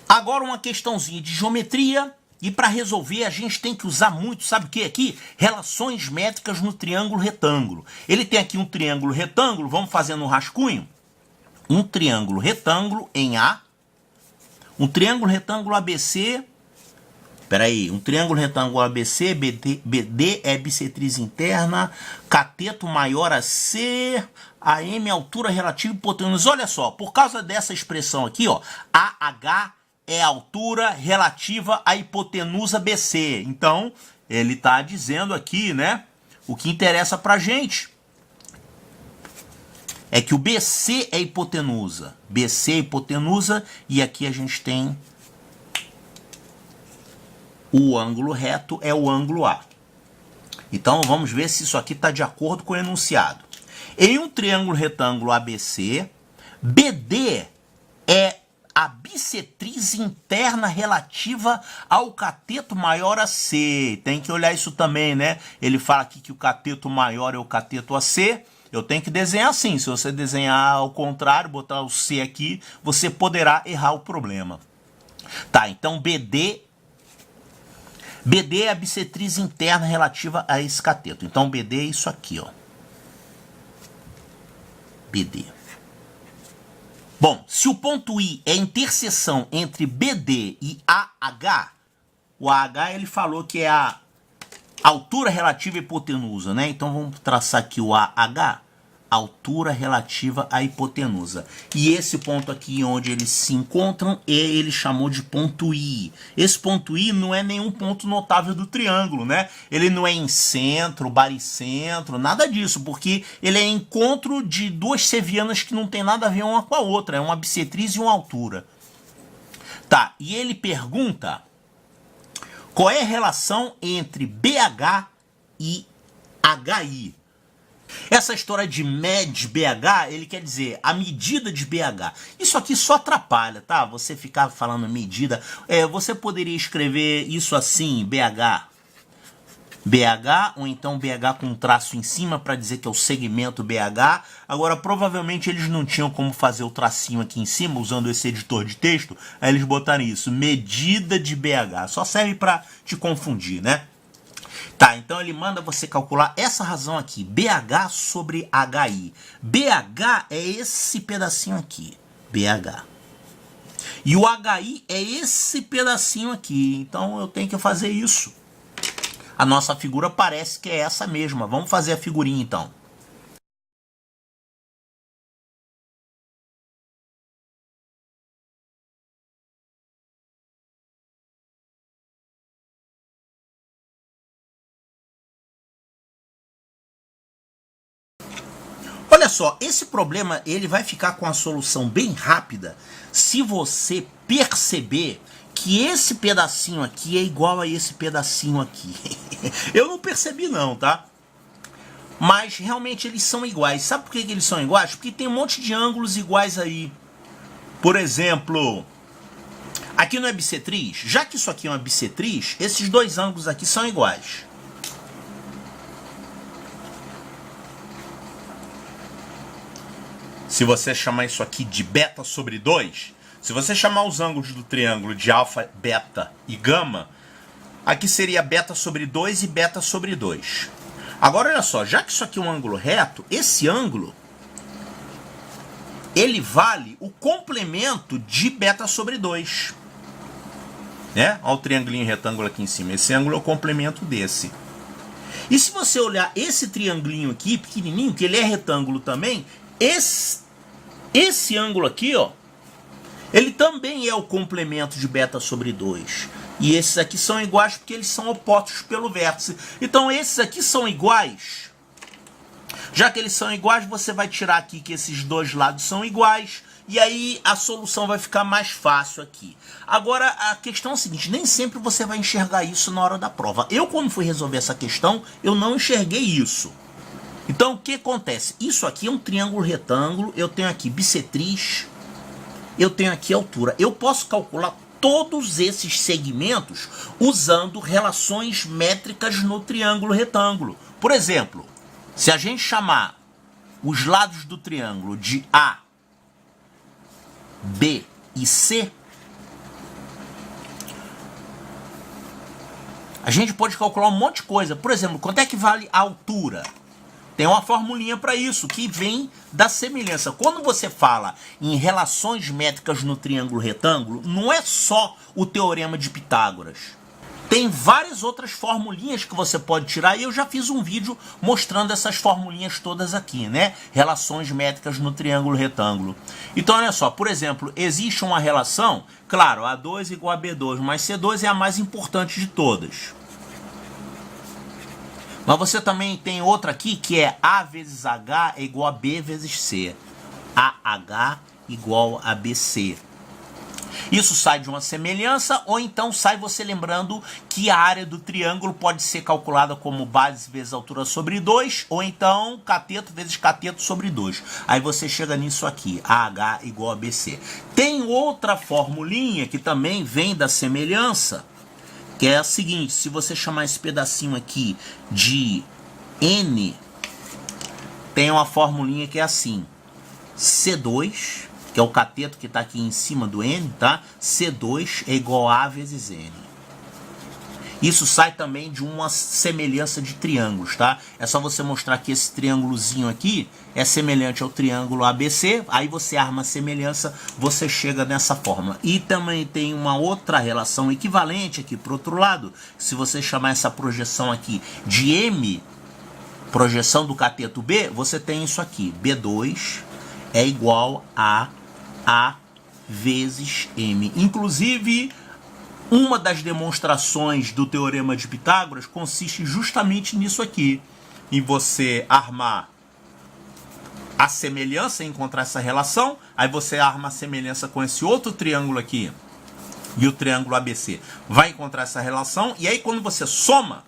Agora uma questãozinha de geometria, e para resolver a gente tem que usar muito, sabe o que aqui? Relações métricas no triângulo retângulo. Ele tem aqui um triângulo retângulo, vamos fazendo um rascunho? Um triângulo retângulo em A, um triângulo retângulo ABC, um triângulo retângulo ABC, BD é bissetriz interna, cateto maior a C, AM altura relativa e hipotenusa. Olha só, por causa dessa expressão aqui, ó, AH é a altura relativa à hipotenusa BC. Então, ele está dizendo aqui, né, o que interessa pra gente é que o BC é hipotenusa. BC é hipotenusa e aqui a gente tem o ângulo reto é o ângulo A. Então, vamos ver se isso aqui está de acordo com o enunciado. Em um triângulo retângulo ABC, BD é a bissetriz interna relativa ao cateto maior AC. Tem que olhar isso também, né? Ele fala aqui que o cateto maior é o cateto AC. Eu tenho que desenhar assim. Se você desenhar ao contrário, botar o C aqui, você poderá errar o problema. Tá, então BD é a bissetriz interna relativa a esse cateto. Então BD é isso aqui, ó. BD. Bom, se o ponto I é a interseção entre BD e AH, o AH ele falou que é a altura relativa à hipotenusa, né? Então vamos traçar aqui o AH, altura relativa à hipotenusa. E esse ponto aqui onde eles se encontram, ele chamou de ponto I. Esse ponto I não é nenhum ponto notável do triângulo, né? Ele não é em centro, baricentro, nada disso, porque ele é encontro de duas sevianas que não tem nada a ver uma com a outra, é uma bissetriz e uma altura. Tá, e ele pergunta qual é a relação entre BH e HI. Essa história de med BH, ele quer dizer a medida de BH. Isso aqui só atrapalha, tá? Você ficar falando medida. Você poderia escrever isso assim, BH, ou então BH com um traço em cima para dizer que é o segmento BH. Agora, provavelmente eles não tinham como fazer o tracinho aqui em cima, usando esse editor de texto. Aí eles botaram isso, medida de BH. Só serve para te confundir, né? Tá, então ele manda você calcular essa razão aqui, BH sobre HI. BH é esse pedacinho aqui, BH. E o HI é esse pedacinho aqui, então eu tenho que fazer isso. A nossa figura parece que é essa mesma. Vamos fazer a figurinha então. Olha só, esse problema ele vai ficar com a solução bem rápida se você perceber que esse pedacinho aqui é igual a esse pedacinho aqui. Eu não percebi não, tá? Mas realmente eles são iguais. Sabe por que eles são iguais? Porque tem um monte de ângulos iguais aí. Por exemplo, aqui não é bissetriz? Já que isso aqui é uma bissetriz, esses dois ângulos aqui são iguais. Se você chamar isso aqui de beta sobre 2, se você chamar os ângulos do triângulo de alfa, beta e gama, aqui seria beta sobre 2 e beta sobre 2. Agora olha só, já que isso aqui é um ângulo reto, esse ângulo ele vale o complemento de beta sobre 2. Né? Olha o triangulinho retângulo aqui em cima, esse ângulo é o complemento desse. E se você olhar esse triangulinho aqui, pequenininho, que ele é retângulo também, esse ângulo aqui, ó, ele também é o complemento de beta sobre 2. E esses aqui são iguais porque eles são opostos pelo vértice. Então esses aqui são iguais. Já que eles são iguais, você vai tirar aqui que esses dois lados são iguais. E aí a solução vai ficar mais fácil aqui. Agora a questão é a seguinte, nem sempre você vai enxergar isso na hora da prova. Eu quando fui resolver essa questão, eu não enxerguei isso. Então o que acontece? Isso aqui é um triângulo retângulo, eu tenho aqui bissetriz, eu tenho aqui altura. Eu posso calcular todos esses segmentos usando relações métricas no triângulo retângulo. Por exemplo, se a gente chamar os lados do triângulo de A, B e C, A gente pode calcular um monte de coisa. Por exemplo, quanto é que vale a altura? Tem uma formulinha para isso, que vem da semelhança. Quando você fala em relações métricas no triângulo retângulo, não é só o teorema de Pitágoras. Tem várias outras formulinhas que você pode tirar, e eu já fiz um vídeo mostrando essas formulinhas todas aqui, né? Relações métricas no triângulo retângulo. Então, olha só, por exemplo, existe uma relação, claro, A2 igual a B2, mas C2 é a mais importante de todas. Mas você também tem outra aqui que é A vezes H é igual a B vezes C. AH igual a BC. Isso sai de uma semelhança, ou então sai você lembrando que a área do triângulo pode ser calculada como base vezes altura sobre 2, ou então cateto vezes cateto sobre 2. Aí você chega nisso aqui, AH igual a BC. Tem outra formulinha que também vem da semelhança, que é a seguinte: se você chamar esse pedacinho aqui de N, tem uma formulinha que é assim, C2, que é o cateto que está aqui em cima do N, tá? C2 é igual a A vezes N. Isso sai também de uma semelhança de triângulos, tá? É só você mostrar que esse triângulozinho aqui é semelhante ao triângulo ABC, aí você arma a semelhança, você chega nessa fórmula. E também tem uma outra relação equivalente aqui pro outro lado. Se você chamar essa projeção aqui de M, projeção do cateto B, você tem isso aqui, B2 é igual a A vezes M. Inclusive, uma das demonstrações do teorema de Pitágoras consiste justamente nisso aqui, em você armar a semelhança, encontrar essa relação, aí você arma a semelhança com esse outro triângulo aqui, e o triângulo ABC vai encontrar essa relação, e aí quando você soma,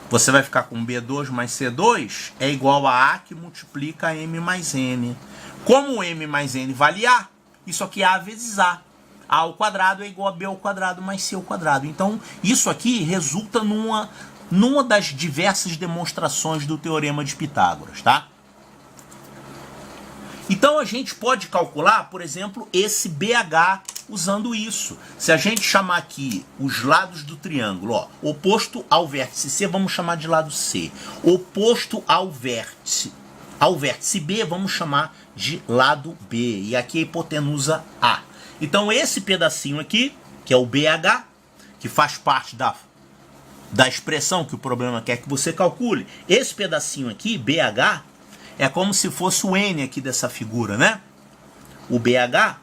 você vai ficar com B2 mais C2 é igual a A que multiplica M mais N. Como M mais N vale A, isso aqui é A vezes A. A ao quadrado é igual a B ao quadrado mais C ao quadrado. Então, isso aqui resulta numa das diversas demonstrações do teorema de Pitágoras, tá? Então, a gente pode calcular, por exemplo, esse BH usando isso. Se a gente chamar aqui os lados do triângulo, ó, oposto ao vértice C, vamos chamar de lado C. Oposto ao vértice B, vamos chamar de lado B. E aqui a hipotenusa A. Então, esse pedacinho aqui, que é o BH, que faz parte da expressão que o problema quer que você calcule, esse pedacinho aqui, BH, é como se fosse o N aqui dessa figura, né? O BH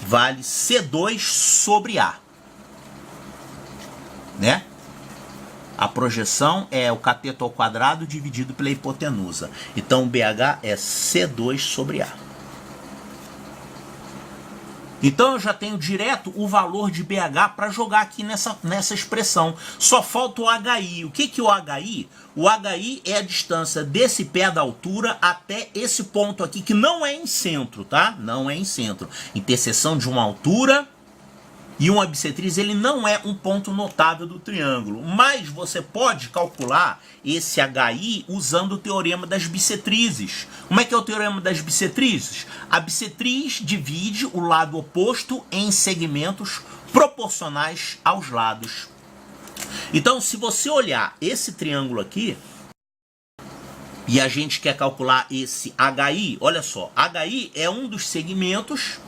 vale C2 sobre A. Né? A projeção é o cateto ao quadrado dividido pela hipotenusa. Então, o BH é C2 sobre A. Então eu já tenho direto o valor de BH para jogar aqui nessa expressão. Só falta o HI. O que é o HI? O HI é a distância desse pé da altura até esse ponto aqui, que não é em centro, tá? Não é em centro. Interseção de uma altura e uma bissetriz, ele não é um ponto notável do triângulo. Mas você pode calcular esse HI usando o teorema das bissetrizes. Como é que é o teorema das bissetrizes? A bissetriz divide o lado oposto em segmentos proporcionais aos lados. Então, se você olhar esse triângulo aqui, e a gente quer calcular esse HI, olha só, HI é um dos segmentos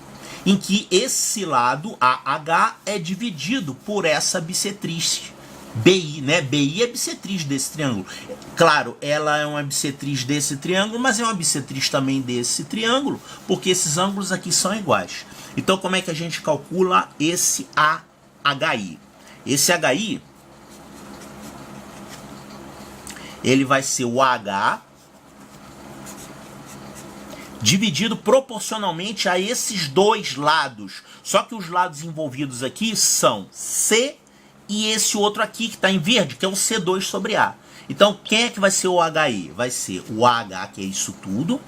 em que esse lado, AH, é dividido por essa bissetriz BI, né? BI é bissetriz desse triângulo. Claro, ela é uma bissetriz desse triângulo, mas é uma bissetriz também desse triângulo, porque esses ângulos aqui são iguais. Então, como é que a gente calcula esse AHI? Esse HI, ele vai ser o AH dividido proporcionalmente a esses dois lados. Só que os lados envolvidos aqui são C e esse outro aqui que está em verde, que é o C2 sobre A. Então, quem é que vai ser o HI? Vai ser o AH, que é isso tudo,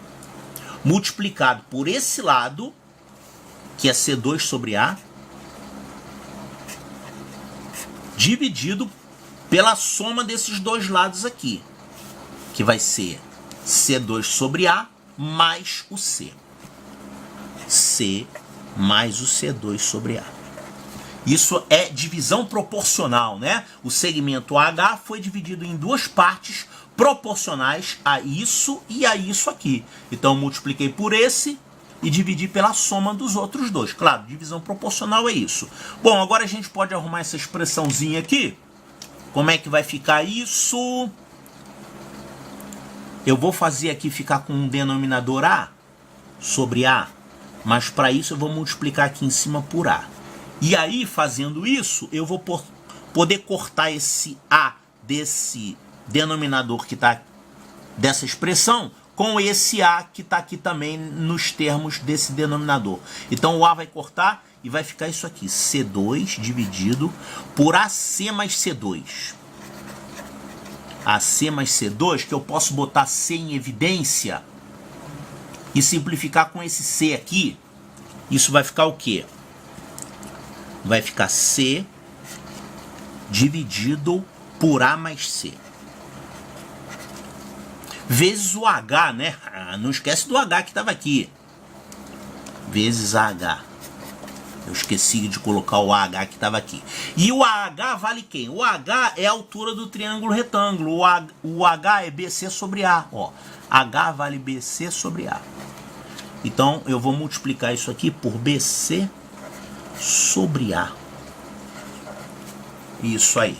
multiplicado por esse lado, que é C2 sobre A, dividido pela soma desses dois lados aqui, que vai ser C2 sobre A mais o C. C mais o C2 sobre A. Isso é divisão proporcional, né? O segmento AH foi dividido em duas partes proporcionais a isso e a isso aqui. Então, eu multipliquei por esse e dividi pela soma dos outros dois. Claro, divisão proporcional é isso. Bom, agora a gente pode arrumar essa expressãozinha aqui. Como é que vai ficar isso? Eu vou fazer aqui ficar com um denominador A sobre A, mas para isso eu vou multiplicar aqui em cima por A. E aí, fazendo isso, eu vou poder cortar esse A desse denominador que está dessa expressão com esse A que está aqui também nos termos desse denominador. Então o A vai cortar e vai ficar isso aqui, C2 dividido por AC mais C2. AC mais C2, que eu posso botar C em evidência e simplificar com esse C aqui. Isso vai ficar o quê? Vai ficar C dividido por A mais C. Vezes o H, né? Não esquece do H que estava aqui. Vezes AH. Eu esqueci de colocar o AH que estava aqui. E o AH vale quem? O AH é a altura do triângulo retângulo. O H é BC sobre A. Ó, H vale BC sobre A. Então, eu vou multiplicar isso aqui por BC sobre A. Isso aí.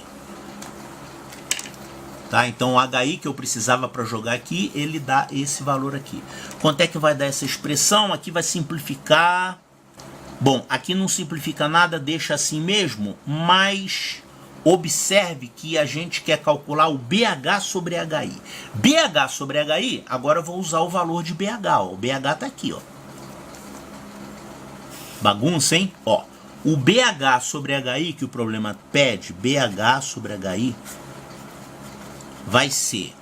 Tá? Então, o HI que eu precisava para jogar aqui, ele dá esse valor aqui. Quanto é que vai dar essa expressão? Aqui vai simplificar. Bom, aqui não simplifica nada, deixa assim mesmo, mas observe que a gente quer calcular o BH sobre HI. BH sobre HI, agora eu vou usar o valor de BH. Ó. O BH tá aqui, ó. Bagunça, hein? Ó, o BH sobre HI, que o problema pede, BH sobre HI, vai ser,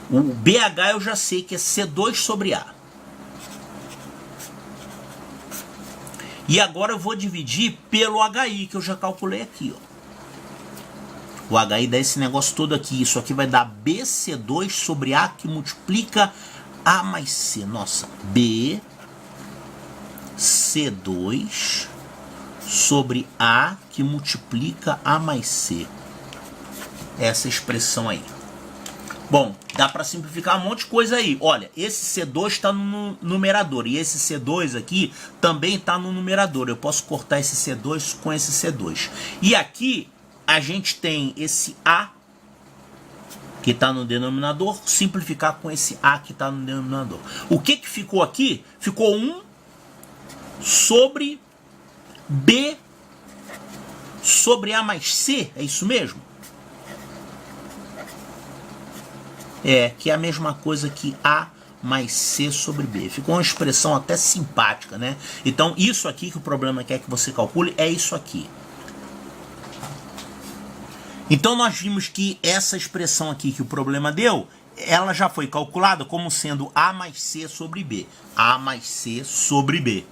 o BH eu já sei que é C2 sobre A. E agora eu vou dividir pelo HI, que eu já calculei aqui, ó. O HI dá esse negócio todo aqui. Isso aqui vai dar BC2 sobre A, que multiplica A mais C. Nossa, BC2 sobre A, que multiplica A mais C. Essa expressão aí. Bom, dá para simplificar um monte de coisa aí. Olha, esse C2 está no numerador e esse C2 aqui também está no numerador. Eu posso cortar esse C2 com esse C2. E aqui a gente tem esse A que está no denominador, simplificar com esse A que está no denominador. O que ficou aqui? Ficou 1 sobre B sobre A mais C, é isso mesmo? É, que é a mesma coisa que A mais C sobre B. Ficou uma expressão até simpática, né? Então, isso aqui que o problema quer que você calcule é isso aqui. Então, nós vimos que essa expressão aqui que o problema deu, ela já foi calculada como sendo A mais C sobre B. A mais C sobre B.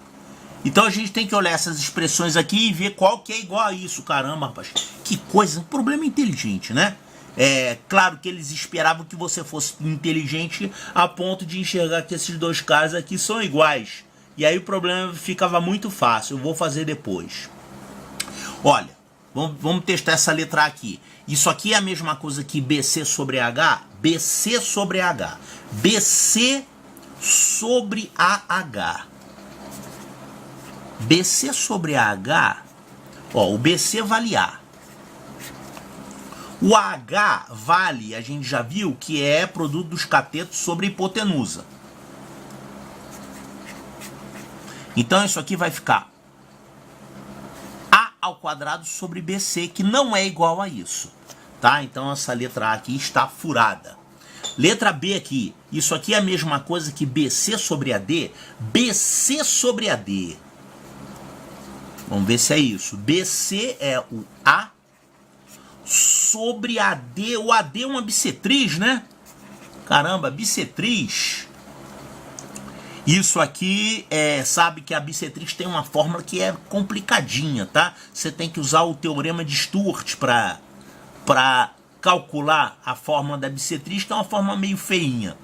Então, a gente tem que olhar essas expressões aqui e ver qual que é igual a isso. Caramba, rapaz, que coisa, um problema inteligente, né? É claro que eles esperavam que você fosse inteligente a ponto de enxergar que esses dois caras aqui são iguais. E aí o problema ficava muito fácil. Eu vou fazer depois. Olha, vamos testar essa letra A aqui. Isso aqui é a mesma coisa que BC sobre H. BC sobre H. BC sobre AH. BC sobre AH. Ó, o BC vale A. O H vale, a gente já viu, que é produto dos catetos sobre hipotenusa. Então isso aqui vai ficar A ao quadrado sobre BC, que não é igual a isso. Tá? Então essa letra A aqui está furada. Letra B aqui, isso aqui é a mesma coisa que BC sobre AD. BC sobre AD. Vamos ver se é isso. BC é o A sobre AD. O AD é uma bissetriz, né? Caramba, bissetriz. Isso aqui, sabe que a bissetriz tem uma fórmula que é complicadinha, tá? Você tem que usar o teorema de Sturt para calcular a fórmula da bissetriz, que é uma fórmula meio feinha.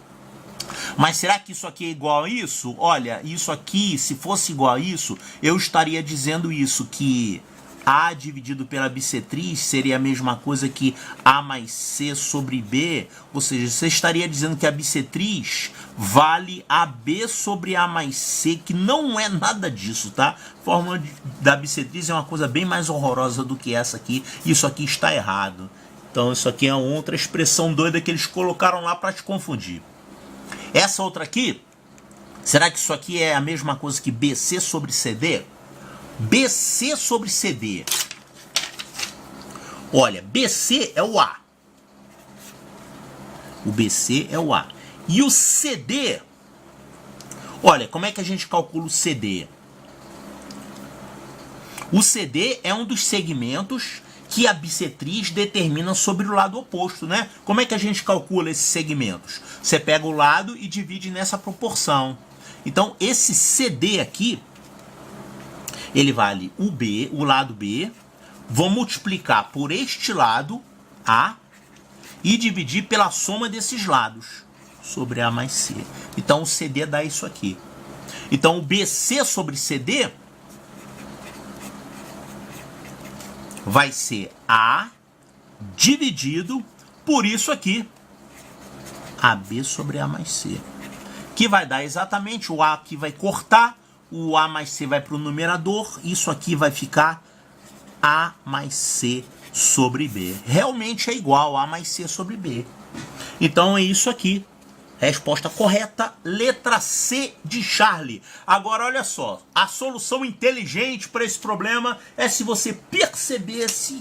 Mas será que isso aqui é igual a isso? Olha, isso aqui, se fosse igual a isso, eu estaria dizendo isso, que A dividido pela bissetriz seria a mesma coisa que A mais C sobre B, ou seja, você estaria dizendo que a bissetriz vale AB sobre A mais C, que não é nada disso, tá? A fórmula da bissetriz é uma coisa bem mais horrorosa do que essa aqui, isso aqui está errado. Então isso aqui é outra expressão doida que eles colocaram lá para te confundir. Essa outra aqui, será que isso aqui é a mesma coisa que BC sobre CD? BC sobre CD. Olha, BC é o A. O BC é o A. E o CD, olha, como é que a gente calcula o CD? O CD é um dos segmentos que a bissetriz determina sobre o lado oposto, né? Como é que a gente calcula esses segmentos? Você pega o lado e divide nessa proporção. Então, esse CD aqui, ele vale o B, o lado B, vou multiplicar por este lado, A, e dividir pela soma desses lados, sobre A mais C. Então, o CD dá isso aqui. Então, o BC sobre CD vai ser A dividido por isso aqui, AB sobre A mais C. Que vai dar exatamente, o A aqui vai cortar, o A mais C vai para o numerador, isso aqui vai ficar A mais C sobre B. Realmente é igual A mais C sobre B. Então é isso aqui. Resposta correta, letra C de Charlie. Agora olha só, a solução inteligente para esse problema é se você percebesse,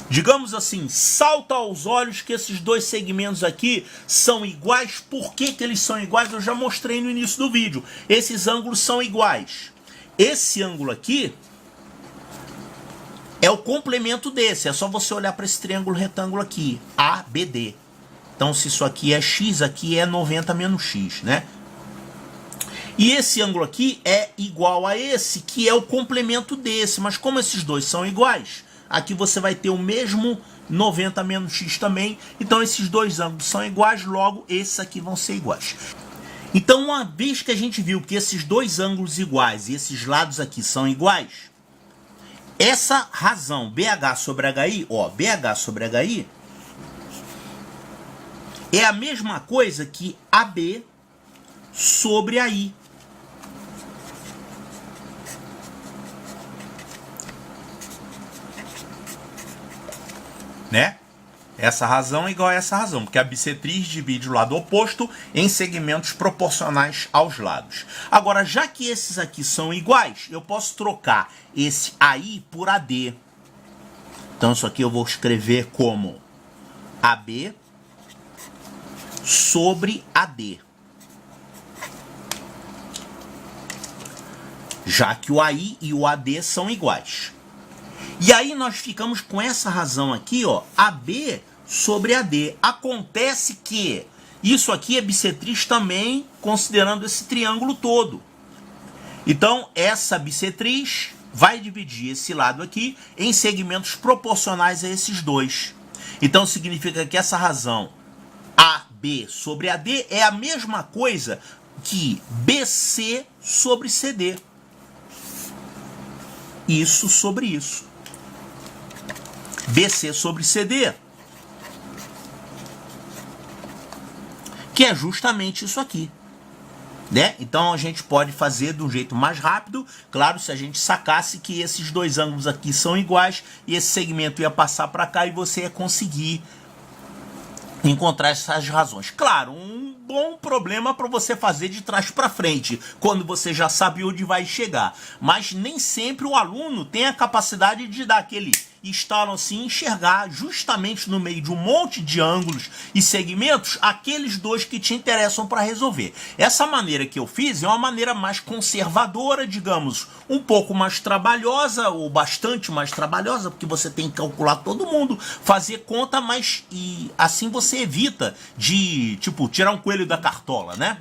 digamos assim, salta aos olhos que esses dois segmentos aqui são iguais. Por que que eles são iguais? Eu já mostrei no início do vídeo. Esses ângulos são iguais. Esse ângulo aqui é o complemento desse. É só você olhar para esse triângulo retângulo aqui, ABD. Então, se isso aqui é x, aqui é 90 menos x, né? E esse ângulo aqui é igual a esse, que é o complemento desse. Mas como esses dois são iguais, aqui você vai ter o mesmo 90 menos x também. Então, esses dois ângulos são iguais, logo, esses aqui vão ser iguais. Então, uma vez que a gente viu que esses dois ângulos iguais e esses lados aqui são iguais, essa razão BH sobre HI, ó, BH sobre HI, é a mesma coisa que AB sobre AI. Né? Essa razão é igual a essa razão, porque a bissetriz divide o lado oposto em segmentos proporcionais aos lados. Agora, já que esses aqui são iguais, eu posso trocar esse AI por AD. Então, isso aqui eu vou escrever como AB sobre AD. Já que o AI e o AD são iguais. E aí nós ficamos com essa razão aqui, ó, AB sobre AD. Acontece que isso aqui é bissetriz também, considerando esse triângulo todo. Então, essa bissetriz vai dividir esse lado aqui em segmentos proporcionais a esses dois. Então, significa que essa razão AB sobre AD é a mesma coisa que BC sobre CD. Isso sobre isso. BC sobre CD, que é justamente isso aqui, né? Então a gente pode fazer de um jeito mais rápido, claro, se a gente sacasse que esses dois ângulos aqui são iguais e esse segmento ia passar para cá e você ia conseguir encontrar essas razões. Claro, um bom problema para você fazer de trás para frente, quando você já sabe onde vai chegar. Mas nem sempre o aluno tem a capacidade de dar aquele estalo assim, enxergar justamente no meio de um monte de ângulos e segmentos aqueles dois que te interessam para resolver. Essa maneira que eu fiz é uma maneira mais conservadora, digamos, um pouco mais trabalhosa, ou bastante mais trabalhosa, porque você tem que calcular todo mundo, fazer conta, mas e assim você evita de, tipo, tirar um coelho da cartola, né?